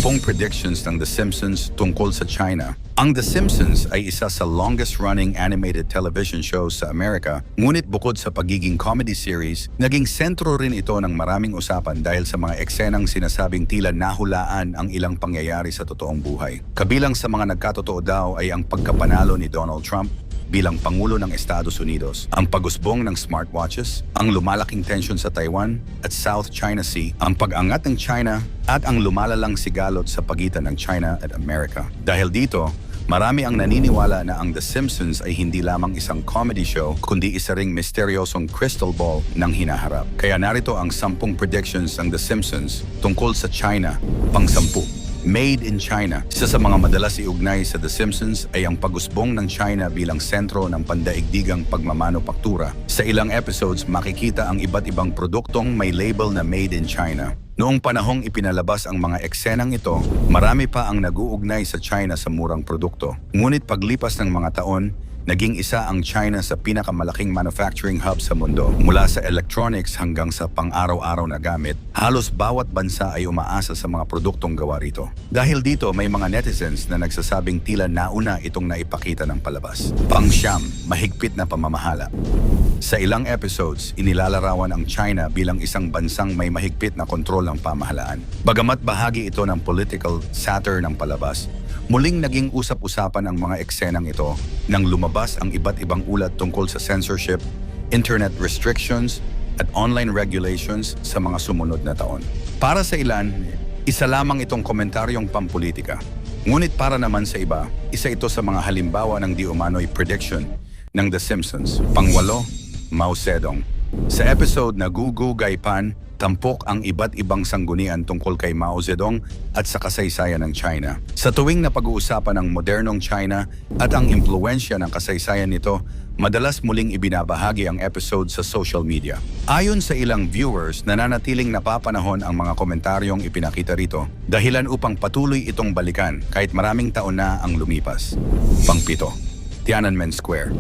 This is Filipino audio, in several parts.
Predictions ng The Simpsons tungkol sa China. Ang The Simpsons ay isa sa longest-running animated television shows sa Amerika, ngunit bukod sa pagiging comedy series, naging sentro rin ito ng maraming usapan dahil sa mga eksenang sinasabing tila nahulaan ang ilang pangyayari sa totoong buhay. Kabilang sa mga nagkatotoo daw ay ang pagkapanalo ni Donald Trump bilang Pangulo ng Estados Unidos, ang pag-usbong ng smartwatches, ang lumalaking tensyon sa Taiwan at South China Sea, ang pag-angat ng China at ang lumalalang sigalot sa pagitan ng China at Amerika. Dahil dito, marami ang naniniwala na ang The Simpsons ay hindi lamang isang comedy show, kundi isa ring misteryosong crystal ball ng hinaharap. Kaya narito ang 10 predictions ng The Simpsons tungkol sa China, pang-10. Made in China. Isa sa mga madalas iugnay sa The Simpsons ay ang pag-usbong ng China bilang sentro ng pandaigdigang pagmamanupaktura. Sa ilang episodes, makikita ang iba't ibang produktong may label na Made in China. Noong panahong ipinalabas ang mga eksenang ito, marami pa ang nag-uugnay sa China sa murang produkto. Ngunit paglipas ng mga taon, naging isa ang China sa pinakamalaking manufacturing hub sa mundo. Mula sa electronics hanggang sa pang-araw-araw na gamit, halos bawat bansa ay umaasa sa mga produktong gawa rito. Dahil dito, may mga netizens na nagsasabing tila nauna itong naipakita ng palabas. Pang-siyam, mahigpit na pamamahala. Sa ilang episodes, inilalarawan ang China bilang isang bansang may mahigpit na kontrol ng pamahalaan. Bagamat bahagi ito ng political satire ng palabas, muling naging usap-usapan ang mga eksenang ito nang lumabas ang iba't ibang ulat tungkol sa censorship, internet restrictions, at online regulations sa mga sumunod na taon. Para sa ilan, isa lamang itong komentaryong pampolitika. Ngunit para naman sa iba, isa ito sa mga halimbawa ng di umano'y prediction ng The Simpsons. Pang-walo, Mao Zedong. Sa episode na Gugu Gaipan, tampok ang iba't ibang sanggunian tungkol kay Mao Zedong at sa kasaysayan ng China. Sa tuwing napag-uusapan ang modernong China at ang impluensya ng kasaysayan nito, madalas muling ibinabahagi ang episode sa social media. Ayon sa ilang viewers, nananatiling napapanahon ang mga komentaryong ipinakita rito, dahilan upang patuloy itong balikan kahit maraming taon na ang lumipas. Pang-7, Tiananmen Square.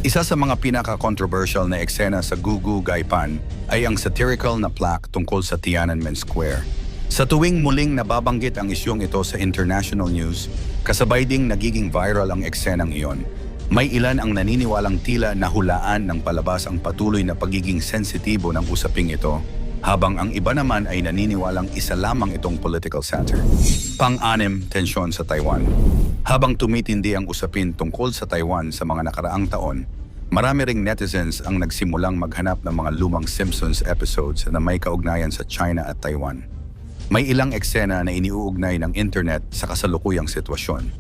Isa sa mga pinaka-controversial na eksena sa Gugu Gaipan ay ang satirical na plaque tungkol sa Tiananmen Square. Sa tuwing muling nababanggit ang isyong ito sa international news, kasabay ding nagiging viral ang eksenang iyon. May ilan ang naniniwalang tila nahulaan ng palabas ang patuloy na pagiging sensitibo ng usaping ito, habang ang iba naman ay naniniwalang isa lamang itong political satire. Pang-6, tensyon sa Taiwan. Habang tumitindi ang usapin tungkol sa Taiwan sa mga nakaraang taon, marami ring netizens ang nagsimulang maghanap ng mga lumang Simpsons episodes na may kaugnayan sa China at Taiwan. May ilang eksena na iniuugnay ng internet sa kasalukuyang sitwasyon.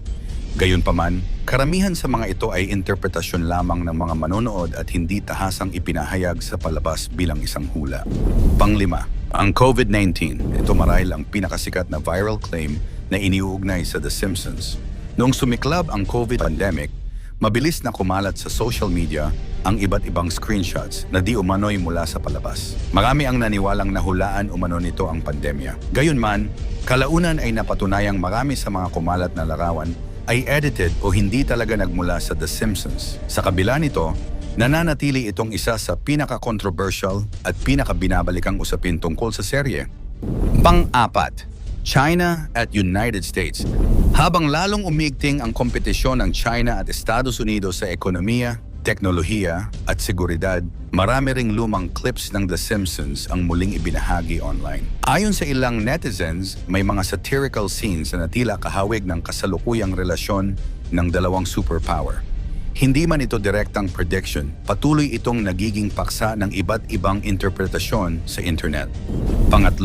Gayunpaman, karamihan sa mga ito ay interpretasyon lamang ng mga manonood at hindi tahasang ipinahayag sa palabas bilang isang hula. Pang-5, ang COVID-19. Ito marahil ang pinakasikat na viral claim na iniuugnay sa The Simpsons. Noong sumiklab ang COVID pandemic, mabilis na kumalat sa social media ang iba't ibang screenshots na di umano'y mula sa palabas. Marami ang naniwalang nahulaan umano nito ang pandemya. Gayunman, kalaunan ay napatunayang marami sa mga kumalat na larawan ay edited o hindi talaga nagmula sa The Simpsons. Sa kabila nito, nananatili itong isa sa pinaka-controversial at pinaka-binabalikang usapin tungkol sa serye. Pang-4, China at United States. Habang lalong umigting ang kompetisyon ng China at Estados Unidos sa ekonomiya, teknolohiya at seguridad, marami ring lumang clips ng The Simpsons ang muling ibinahagi online. Ayon sa ilang netizens, may mga satirical scenes na tila kahawig ng kasalukuyang relasyon ng dalawang superpower. Hindi man ito direktang prediction, patuloy itong nagiging paksa ng iba't ibang interpretasyon sa internet. Pang-8,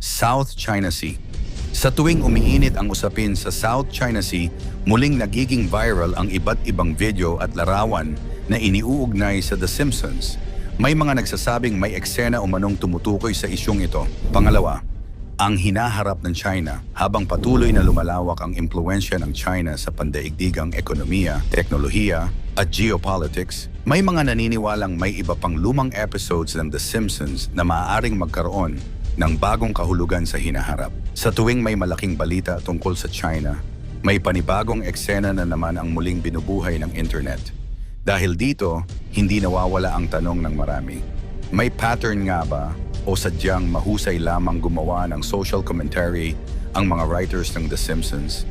South China Sea. Sa tuwing umiinit ang usapin sa South China Sea, muling nagiging viral ang iba't ibang video at larawan na iniuugnay sa The Simpsons. May mga nagsasabing may eksena umanong tumutukoy sa isyong ito. Pangalawa, ang hinaharap ng China. Habang patuloy na lumalawak ang impluensya ng China sa pandaigdigang ekonomiya, teknolohiya at geopolitics, may mga naniniwalang may iba pang lumang episodes ng The Simpsons na maaaring magkaroon ng bagong kahulugan sa hinaharap. Sa tuwing may malaking balita tungkol sa China, may panibagong eksena na naman ang muling binubuhay ng internet. Dahil dito, hindi nawawala ang tanong ng marami. May pattern nga ba o sadyang mahusay lamang gumawa ng social commentary ang mga writers ng The Simpsons.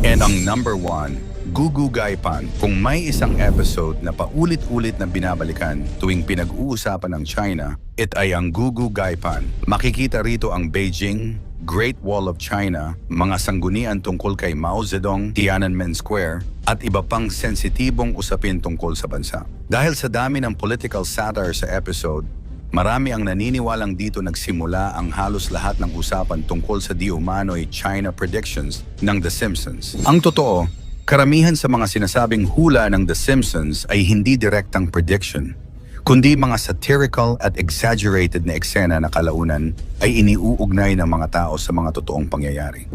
And ang number 1, Gugugaypan. Kung may isang episode na paulit-ulit na binabalikan tuwing pinag-uusapan ng China, it ay ang Gugugaypan. Makikita rito ang Beijing, Great Wall of China, mga sanggunian tungkol kay Mao Zedong, Tiananmen Square, at iba pang sensitibong usapin tungkol sa bansa. Dahil sa dami ng political satire sa episode, marami ang naniniwalang dito nagsimula ang halos lahat ng usapan tungkol sa di umano'y China predictions ng The Simpsons. Ang totoo, karamihan sa mga sinasabing hula ng The Simpsons ay hindi direktang prediction, kundi mga satirical at exaggerated na eksena na kalaunan ay iniuugnay ng mga tao sa mga totoong pangyayari.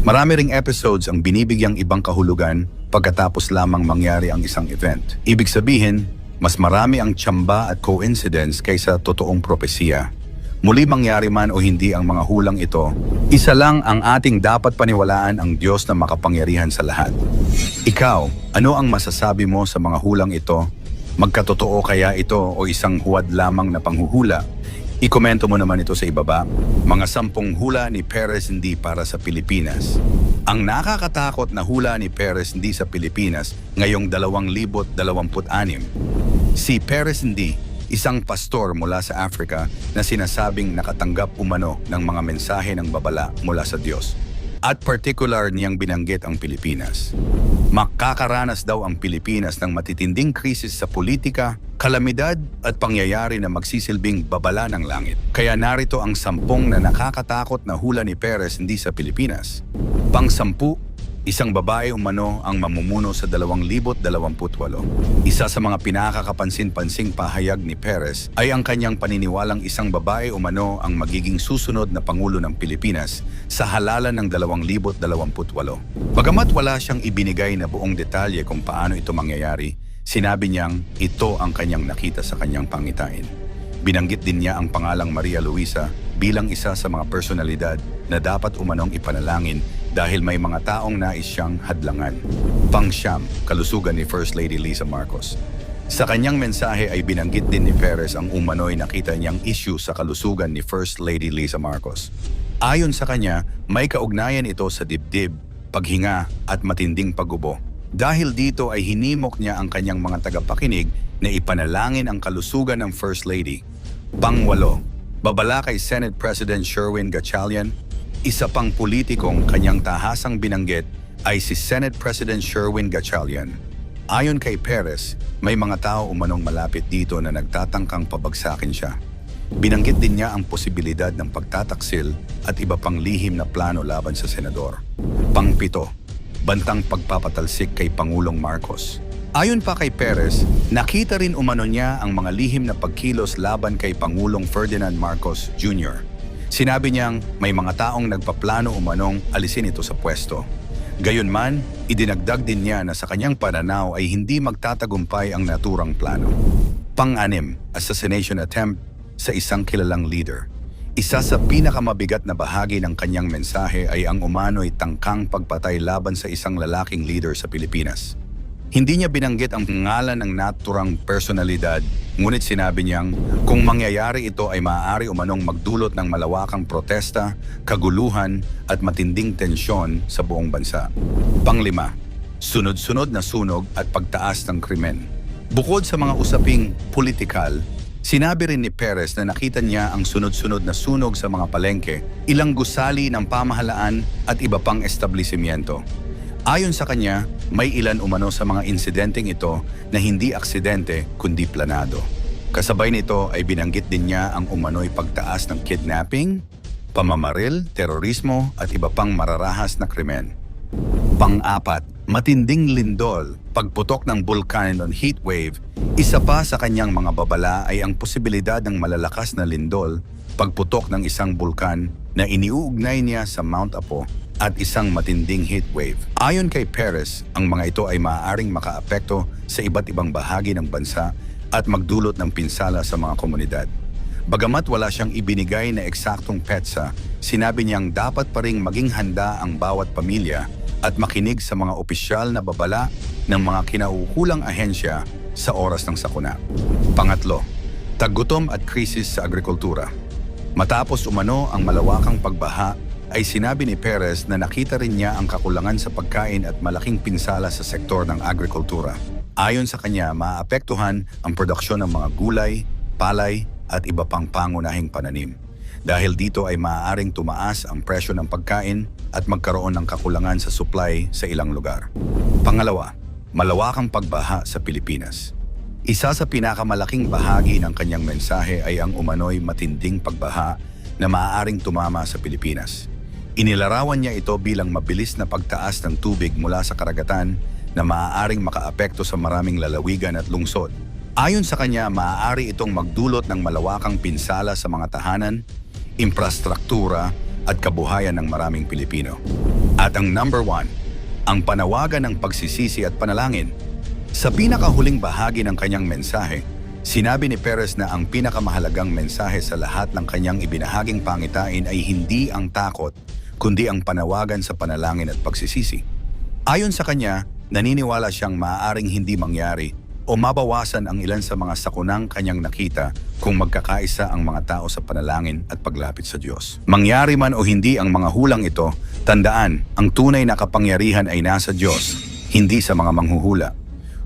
Marami ring episodes ang binibigyang ibang kahulugan pagkatapos lamang mangyari ang isang event. Ibig sabihin, mas marami ang tsamba at coincidence kaysa totoong propesiya. Muli mangyari man o hindi ang mga hulang ito, isa lang ang ating dapat paniwalaan, ang Diyos na makapangyarihan sa lahat. Ikaw, ano ang masasabi mo sa mga hulang ito? Magkatotoo kaya ito o isang huwad lamang na panghuhula? Ikomento mo naman ito sa ibaba. Mga 10 hula ni Perez hindi para sa Pilipinas. Ang nakakatakot na hula ni Perez hindi sa Pilipinas ngayong 2026. Si Perez hindi, isang pastor mula sa Africa na sinasabing nakatanggap umano ng mga mensahe ng babala mula sa Diyos. At particular niyang binanggit ang Pilipinas. Makakaranas daw ang Pilipinas ng matitinding krisis sa politika, kalamidad at pangyayari na magsisilbing babala ng langit. Kaya narito ang 10 na nakakatakot na hula ni Perez hindi sa Pilipinas. Pang-10, isang babae umano ang mamumuno sa 2028. Isa sa mga pinakakapansin-pansing pahayag ni Perez ay ang kanyang paniniwalang isang babae umano ang magiging susunod na Pangulo ng Pilipinas sa halalan ng 2028. Bagamat wala siyang ibinigay na buong detalye kung paano ito mangyayari, sinabi niyang ito ang kanyang nakita sa kanyang pangitain. Binanggit din niya ang pangalang Maria Luisa bilang isa sa mga personalidad na dapat umanong ipanalangin dahil may mga taong nais siyang hadlangan. Pang-9, kalusugan ni First Lady Lisa Marcos. Sa kanyang mensahe ay binanggit din ni Perez ang umano'y nakita niyang issue sa kalusugan ni First Lady Lisa Marcos. Ayon sa kanya, may kaugnayan ito sa dibdib, paghinga at matinding pag-ubo. Dahil dito ay hinimok niya ang kanyang mga tagapakinig na ipanalangin ang kalusugan ng First Lady. Pang-8, babala kay Senate President Sherwin Gatchalian. Isa pang politikong kanyang tahasang binanggit ay si Senate President Sherwin Gatchalian. Ayon kay Perez, may mga tao umanong malapit dito na nagtatangkang pabagsakin siya. Binanggit din niya ang posibilidad ng pagtataksil at iba pang lihim na plano laban sa senador. Pang-7, bantang pagpapatalsik kay Pangulong Marcos. Ayon pa kay Perez, nakita rin umano niya ang mga lihim na pagkilos laban kay Pangulong Ferdinand Marcos Jr. Sinabi niyang may mga taong nagpaplano umanong alisin ito sa pwesto. Gayunman, idinagdag din niya na sa kanyang pananaw ay hindi magtatagumpay ang naturang plano. Pang-6, assassination attempt sa isang kilalang leader. Isa sa pinakamabigat na bahagi ng kanyang mensahe ay ang umano'y tangkang pagpatay laban sa isang lalaking leader sa Pilipinas. Hindi niya binanggit ang pangalan ng naturang personalidad, ngunit sinabi niyang kung mangyayari ito ay maaari umanong magdulot ng malawakang protesta, kaguluhan at matinding tensyon sa buong bansa. Pang-5, sunod-sunod na sunog at pagtaas ng krimen. Bukod sa mga usaping politikal, sinabi rin ni Perez na nakita niya ang sunod-sunod na sunog sa mga palengke, ilang gusali ng pamahalaan at iba pang establishmento. Ayon sa kanya, may ilan umano sa mga insidenteng ito na hindi aksidente kundi planado. Kasabay nito ay binanggit din niya ang umano'y pagtaas ng kidnapping, pamamaril, terorismo at iba pang mararahas na krimen. Pang-4, matinding lindol, pagputok ng bulkan on heatwave. Isa pa sa kanyang mga babala ay ang posibilidad ng malalakas na lindol, pagputok ng isang bulkan na iniuugnay niya sa Mount Apo at isang matinding heatwave. Ayon kay Perez, ang mga ito ay maaaring makaapekto sa iba't ibang bahagi ng bansa at magdulot ng pinsala sa mga komunidad. Bagamat wala siyang ibinigay na eksaktong petsa, sinabi niyang dapat pa ring maging handa ang bawat pamilya at makinig sa mga opisyal na babala ng mga kinaukulang ahensya sa oras ng sakuna. Pang-8, taggutom at krisis sa agrikultura. Matapos umano ang malawakang pagbaha ay sinabi ni Perez na nakita rin niya ang kakulangan sa pagkain at malaking pinsala sa sektor ng agrikultura. Ayon sa kanya, maaapektuhan ang produksyon ng mga gulay, palay at iba pang pangunahing pananim. Dahil dito ay maaaring tumaas ang presyo ng pagkain at magkaroon ng kakulangan sa supply sa ilang lugar. Pangalawa, malawakang pagbaha sa Pilipinas. Isa sa pinakamalaking bahagi ng kanyang mensahe ay ang umano'y matinding pagbaha na maaaring tumama sa Pilipinas. Inilarawan niya ito bilang mabilis na pagtaas ng tubig mula sa karagatan na maaaring makaapekto sa maraming lalawigan at lungsod. Ayon sa kanya, maaari itong magdulot ng malawakang pinsala sa mga tahanan, infrastruktura at kabuhayan ng maraming Pilipino. At ang number 1, ang panawagan ng pagsisisi at panalangin. Sa pinakahuling bahagi ng kanyang mensahe, sinabi ni Perez na ang pinakamahalagang mensahe sa lahat ng kanyang ibinahaging pangitain ay hindi ang takot, kundi ang panawagan sa panalangin at pagsisisi. Ayon sa kanya, naniniwala siyang maaaring hindi mangyari o mabawasan ang ilan sa mga sakunang kanyang nakita kung magkakaisa ang mga tao sa panalangin at paglapit sa Diyos. Mangyari man o hindi ang mga hulang ito, tandaan, ang tunay na kapangyarihan ay nasa Diyos, hindi sa mga manghuhula.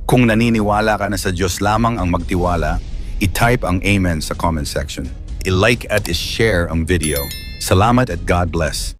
Kung naniniwala ka na sa Diyos lamang ang magtiwala, i-type ang Amen sa comment section. I-like at i-share ang video. Salamat at God bless.